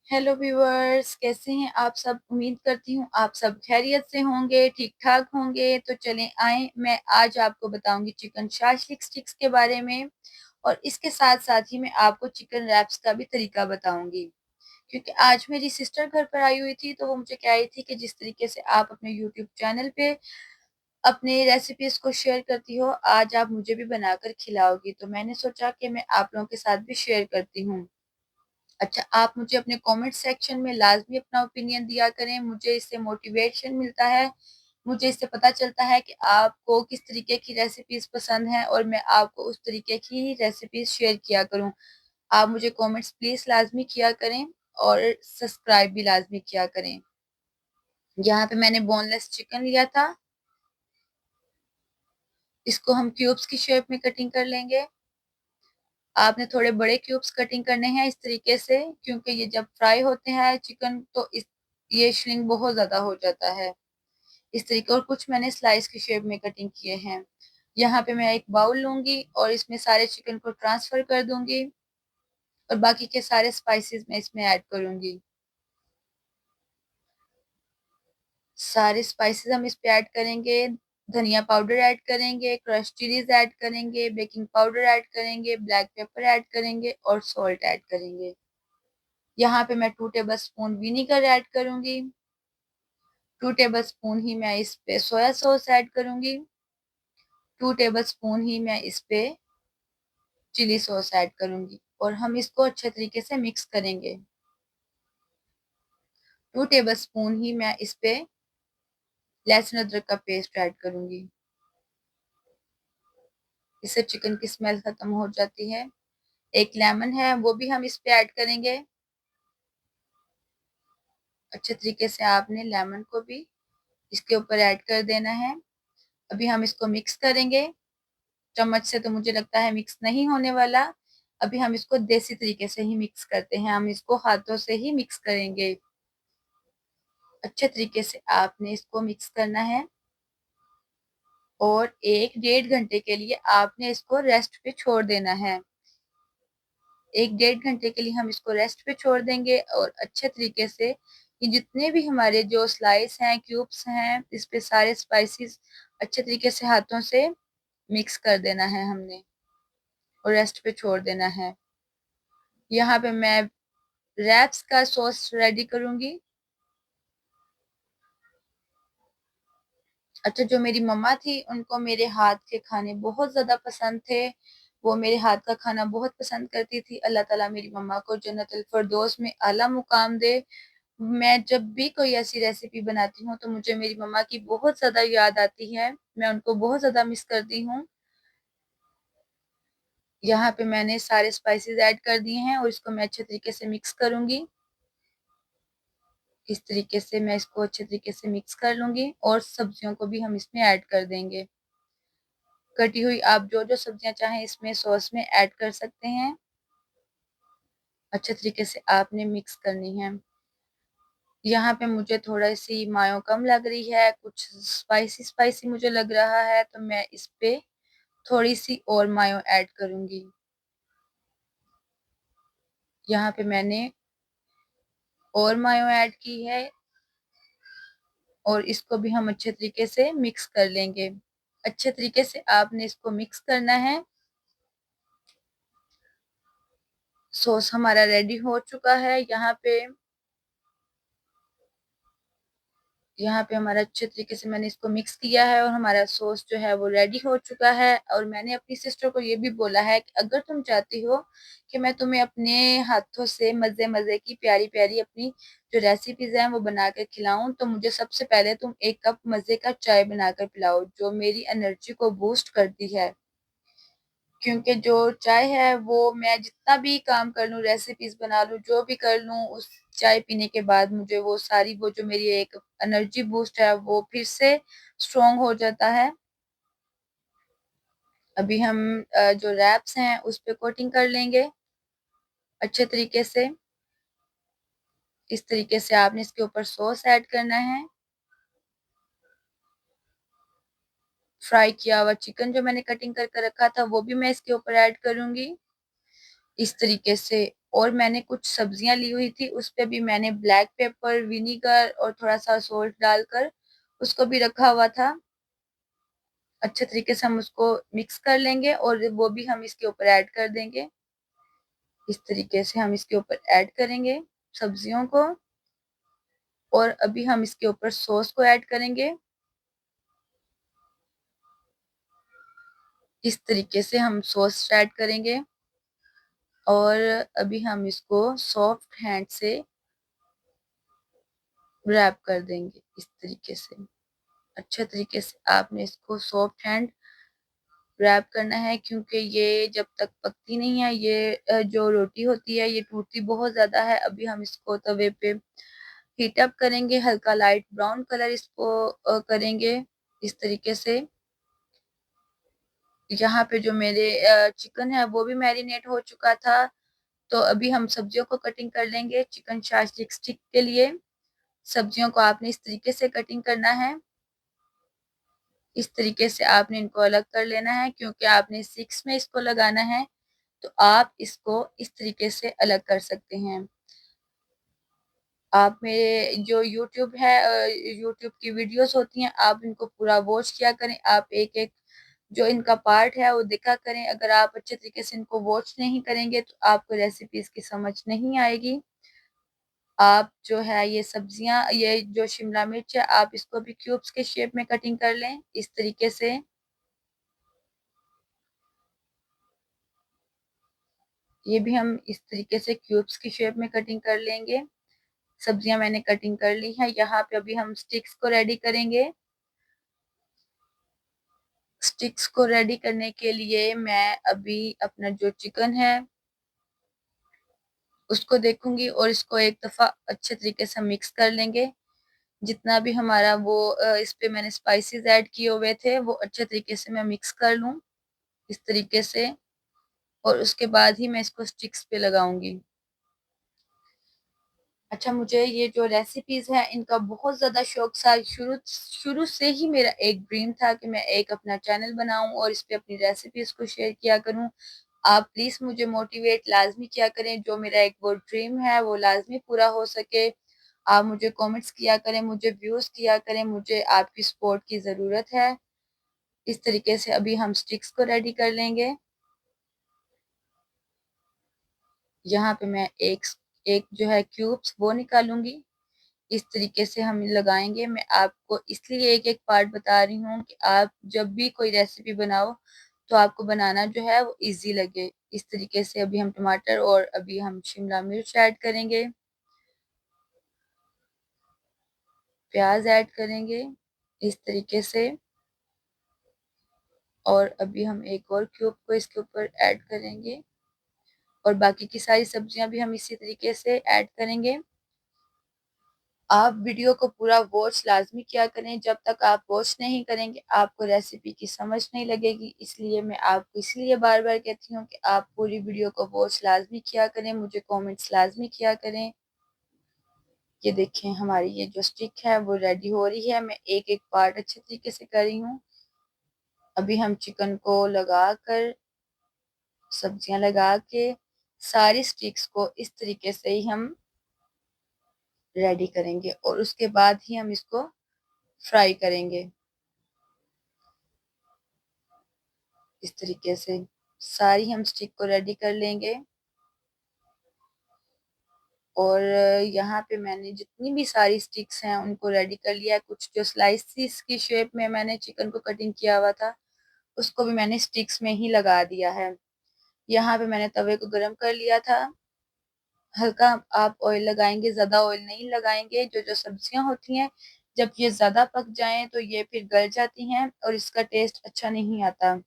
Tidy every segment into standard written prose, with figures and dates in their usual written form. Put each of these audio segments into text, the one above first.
Hello viewers, कैसे हैं आप सब। उम्मीद करती हूँ आप सब खैरियत से होंगे, ठीक ठाक होंगे। तो चलें आए, मैं आज आपको बताऊंगी चिकन शाशलिक स्टिक्स के बारे में। और इसके साथ साथ ही मैं आपको चिकन रैप्स का भी तरीका बताऊंगी। क्योंकि आज मेरी सिस्टर घर पर आई हुई थी, तो वो मुझे कह रही थी कि जिस तरीके से आप अपने यूट्यूब चैनल पे अपनी रेसिपीज को शेयर करती हो, आज आप मुझे भी बनाकर खिलाओगी। तो मैंने सोचा कि मैं आप लोगों के साथ भी शेयर करती हूँ। अच्छा, आप मुझे अपने कमेंट सेक्शन में लाजमी अपना ओपिनियन दिया करें। मुझे इससे मोटिवेशन मिलता है, मुझे इससे पता चलता है कि आपको किस तरीके की रेसिपीज पसंद हैं और मैं आपको उस तरीके की रेसिपीज शेयर किया करूं। आप मुझे कमेंट्स प्लीज लाजमी किया करें और सब्सक्राइब भी लाजमी किया करें। यहाँ पे मैंने बोनलेस चिकन लिया था, इसको हम क्यूब्स की शेप में कटिंग कर लेंगे। आपने थोड़े बड़े क्यूब्स कटिंग करने हैं इस तरीके से, क्योंकि ये जब फ्राई होते हैं चिकन तो ये श्रिंक बहुत ज्यादा हो जाता है इस तरीके। और कुछ मैंने स्लाइस की शेप में कटिंग किए हैं। यहाँ पे मैं एक बाउल लूंगी और इसमें सारे चिकन को ट्रांसफर कर दूंगी और बाकी के सारे स्पाइसेस मैं इसमें ऐड करूंगी। सारे स्पाइसेस हम इस पे ऐड करेंगे। धनिया पाउडर ऐड करेंगे, क्रश चिलीज ऐड करेंगे, बेकिंग पाउडर ऐड करेंगे, ब्लैक पेपर ऐड करेंगे और सॉल्ट ऐड करेंगे। यहाँ पे मैं 2 टेबल स्पून विनीगर ऐड करूंगी। 2 टेबल स्पून ही मैं इस पे सोया सॉस ऐड करूंगी। 2 टेबल स्पून ही मैं इस पे चिली सॉस ऐड करूंगी और हम इसको अच्छे तरीके से मिक्स करेंगे। 2 टेबल स्पून ही मैं इस पे लहसुन अदरक का पेस्ट ऐड करूंगी। इससे चिकन की स्मेल खत्म हो जाती है। एक लेमन है, वो भी हम इस पे ऐड करेंगे। अच्छे तरीके से आपने लेमन को भी इसके ऊपर ऐड कर देना है। अभी हम इसको मिक्स करेंगे। चम्मच से तो मुझे लगता है मिक्स नहीं होने वाला। अभी हम इसको देसी तरीके से ही मिक्स करते हैं, हम इसको हाथों से ही मिक्स करेंगे। अच्छे तरीके से आपने इसको मिक्स करना है और 1 डेढ़ घंटे के लिए आपने इसको रेस्ट पे छोड़ देना है। 1 डेढ़ घंटे के लिए हम इसको रेस्ट पे छोड़ देंगे और अच्छे तरीके से ये जितने भी हमारे जो स्लाइस हैं, क्यूब्स हैं, इस पे सारे स्पाइसेस अच्छे तरीके से हाथों से मिक्स कर देना है हमने और रेस्ट पे छोड़ देना है। यहाँ पे मैं रैप्स का सॉस रेडी करूंगी। अच्छा, जो मेरी मम्मा थी उनको मेरे हाथ के खाने बहुत ज्यादा पसंद थे। वो मेरे हाथ का खाना बहुत पसंद करती थी। अल्लाह ताला मेरी मम्मा को जन्नतुल फिरदौस में आला मुकाम दे। मैं जब भी कोई ऐसी रेसिपी बनाती हूँ तो मुझे मेरी मम्मा की बहुत ज्यादा याद आती है, मैं उनको बहुत ज्यादा मिस करती हूँ। यहाँ पे मैंने सारे स्पाइसेस ऐड कर दिए हैं और इसको मैं अच्छे तरीके से मिक्स करूंगी। इस तरीके से मैं इसको अच्छे तरीके से मिक्स कर लूंगी और सब्जियों को भी हम इसमें ऐड कर देंगे। कटी हुई आप जो जो सब्जियां चाहें इसमें सॉस में ऐड कर सकते हैं। अच्छे तरीके से आपने मिक्स करनी है। यहाँ पे मुझे थोड़ा सी मायो कम लग रही है, कुछ स्पाइसी स्पाइसी मुझे लग रहा है, तो मैं इस पे थोड़ी सी और मायो ऐड करूंगी। यहाँ पे मैंने और मायो ऐड की है और इसको भी हम अच्छे तरीके से मिक्स कर लेंगे। अच्छे तरीके से आपने इसको मिक्स करना है। सॉस हमारा रेडी हो चुका है। यहाँ पे हमारा अच्छे तरीके से मैंने इसको मिक्स किया है और हमारा सॉस जो है वो रेडी हो चुका है। और मैंने अपनी सिस्टर को ये भी बोला है कि अगर तुम चाहती हो कि मैं तुम्हें अपने हाथों से मजे मजे की प्यारी प्यारी अपनी जो रेसिपीज हैं वो बना कर खिलाऊं, तो मुझे सबसे पहले तुम 1 कप मजे का चाय बनाकर पिलाओ, जो मेरी एनर्जी को बूस्ट करती है। क्योंकि जो चाय है वो मैं जितना भी काम कर लूं, रेसिपीज बना लूं, जो भी कर लूं, उस चाय पीने के बाद मुझे वो सारी वो जो मेरी एक एनर्जी बूस्ट है वो फिर से स्ट्रोंग हो जाता है। अभी हम जो रैप्स हैं उस पे कोटिंग कर लेंगे अच्छे तरीके से। इस तरीके से आपने इसके ऊपर सॉस ऐड करना है। फ्राई किया हुआ चिकन जो मैंने कटिंग करके रखा था वो भी मैं इसके ऊपर ऐड करूंगी। इस तरीके से। और मैंने कुछ सब्जियां ली हुई थी, उस पे भी मैंने ब्लैक पेपर, विनीगर और थोड़ा सा सॉल्ट डालकर उसको भी रखा हुआ था। अच्छे तरीके से हम उसको मिक्स कर लेंगे और वो भी हम इसके ऊपर ऐड कर देंगे। इस तरीके से हम इसके ऊपर ऐड करेंगे सब्जियों को। और अभी हम इसके ऊपर सॉस को ऐड करेंगे। इस तरीके से हम सॉस ऐड करेंगे और अभी हम इसको सॉफ्ट हैंड से रैप कर देंगे इस तरीके से। अच्छे तरीके से आपने इसको सॉफ्ट हैंड रैप करना है, क्योंकि ये जब तक पकती नहीं है, ये जो रोटी होती है ये टूटती बहुत ज्यादा है। अभी हम इसको तवे पे हीट अप करेंगे, हल्का लाइट ब्राउन कलर इसको करेंगे इस तरीके से। यहाँ पे जो मेरे चिकन है वो भी मैरिनेट हो चुका था। तो अभी हम सब्जियों को कटिंग कर लेंगे चिकन शास्टिक स्टिक के लिए। सब्जियों को आपने इस तरीके से कटिंग करना है। इस तरीके से आपने इनको अलग कर लेना है, क्योंकि आपने सिक्स में इसको लगाना है। तो आप इसको इस तरीके से अलग कर सकते हैं। आप मेरे जो YouTube है, YouTube की वीडियोस होती हैं, आप इनको पूरा वॉच किया करें। आप एक एक जो इनका पार्ट है वो देखा करें। अगर आप अच्छे तरीके से इनको वॉच नहीं करेंगे तो आपको रेसिपीज की समझ नहीं आएगी। आप जो है ये सब्जियां, ये जो शिमला मिर्च है, आप इसको भी क्यूब्स के शेप में कटिंग कर लें इस तरीके से। ये भी हम इस तरीके से क्यूब्स की शेप में कटिंग कर लेंगे। सब्जियां मैंने कटिंग कर ली हैं। यहाँ पे अभी हम स्टिक्स को रेडी करेंगे। स्टिक्स को रेडी करने के लिए मैं अभी अपना जो चिकन है उसको देखूंगी और इसको एक दफा अच्छे तरीके से मिक्स कर लेंगे। जितना भी हमारा वो इस पे मैंने स्पाइसेस ऐड किए हुए थे वो अच्छे तरीके से मैं मिक्स कर लूं इस तरीके से। और उसके बाद ही मैं इसको स्टिक्स पे लगाऊंगी। अच्छा, मुझे ये जो रेसिपीज हैं इनका बहुत ज्यादा शौक था। शुरू शुरू से ही मेरा एक ड्रीम था कि मैं एक अपना चैनल बनाऊं और इस पे अपनी रेसिपीज को शेयर किया करूं। आप प्लीज मुझे मोटिवेट लाजमी किया करें, जो मेरा एक वो ड्रीम है वो लाजमी पूरा हो सके। आप मुझे कमेंट्स किया करें, मुझे व्यूज किया करें, मुझे आपकी सपोर्ट की जरूरत है। इस तरीके से अभी हम स्टिक्स को रेडी कर लेंगे। यहाँ पे मैं एक एक जो है क्यूब्स वो निकालूंगी। इस तरीके से हम लगाएंगे। मैं आपको इसलिए एक एक पार्ट बता रही हूँ कि आप जब भी कोई रेसिपी बनाओ तो आपको बनाना जो है वो इजी लगे। इस तरीके से अभी हम टमाटर और अभी हम शिमला मिर्च ऐड करेंगे, प्याज ऐड करेंगे इस तरीके से। और अभी हम एक और क्यूब को इसके ऊपर ऐड करेंगे और बाकी की सारी सब्जियां भी हम इसी तरीके से ऐड करेंगे। आप वीडियो को पूरा वॉच लाजमी किया करें। जब तक आप वॉच नहीं करेंगे आपको रेसिपी की समझ नहीं लगेगी। इसलिए मैं आपको इसलिए बार बार कहती हूँ कि आप पूरी वीडियो को वॉच लाजमी किया करें, मुझे कमेंट्स लाजमी किया करें। ये देखें, हमारी ये जो स्टिक है वो रेडी हो रही है। मैं एक एक पार्ट अच्छे तरीके से कर रही हूँ। अभी हम चिकन को लगा कर, सब्जियां लगा के, सारी स्टिक्स को इस तरीके से ही हम रेडी करेंगे और उसके बाद ही हम इसको फ्राई करेंगे। इस तरीके से सारी हम स्टिक को रेडी कर लेंगे। और यहाँ पे मैंने जितनी भी सारी स्टिक्स हैं उनको रेडी कर लिया है। कुछ जो स्लाइसिस की शेप में मैंने चिकन को कटिंग किया हुआ था उसको भी मैंने स्टिक्स में ही लगा दिया है। यहाँ पे मैंने तवे को गर्म कर लिया था। हल्का आप ऑयल लगाएंगे, ज्यादा ऑयल नहीं लगाएंगे। जो जो सब्जियां होती हैं जब ये ज्यादा पक जाएं तो ये फिर गल जाती हैं और इसका टेस्ट अच्छा नहीं आता।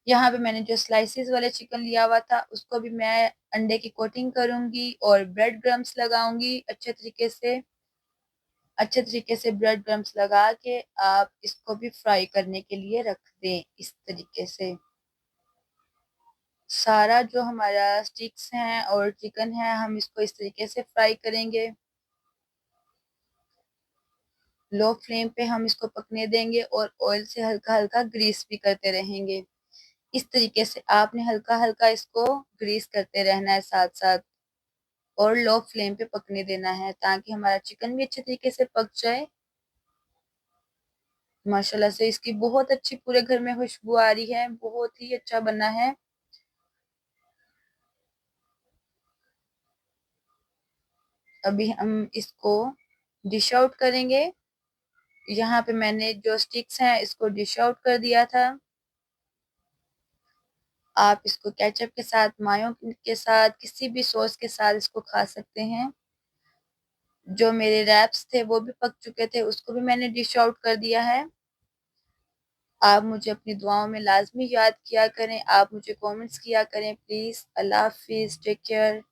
यहाँ पे मैंने जो स्लाइसिस वाले चिकन लिया हुआ था उसको भी मैं अंडे की कोटिंग करूंगी और ब्रेड क्रम्स लगाऊंगी अच्छे तरीके से ब्रेड क्रम्स लगा के आप इसको भी फ्राई करने के लिए रख दें। इस तरीके से सारा जो हमारा स्टिक्स हैं और चिकन है हम इसको इस तरीके से फ्राई करेंगे। लो फ्लेम पे हम इसको पकने देंगे और ऑयल से हल्का हल्का ग्रीस भी करते रहेंगे। इस तरीके से आपने हल्का-हल्का इसको ग्रीस करते रहना है साथ-साथ और लो फ्लेम पे पकने देना है ताकि हमारा चिकन भी अच्छे तरीके से पक जाए। माशाल्लाह से इसकी बहुत अच्छी पूरे घर में खुशबू आ रही है, बहुत ही अच्छा बना है। अभी हम इसको डिश आउट करेंगे। यहाँ पे मैंने जो स्टिक्स हैं इसको डिश आउट कर दिया था। आप इसको केचप के साथ, मायो के साथ, किसी भी सॉस के साथ इसको खा सकते हैं। जो मेरे रैप्स थे वो भी पक चुके थे, उसको भी मैंने डिश आउट कर दिया है। आप मुझे अपनी दुआओं में लाज़मी याद किया करें, आप मुझे कमेंट्स किया करें प्लीज़। अल्लाह हाफ़िज़, टेक केयर।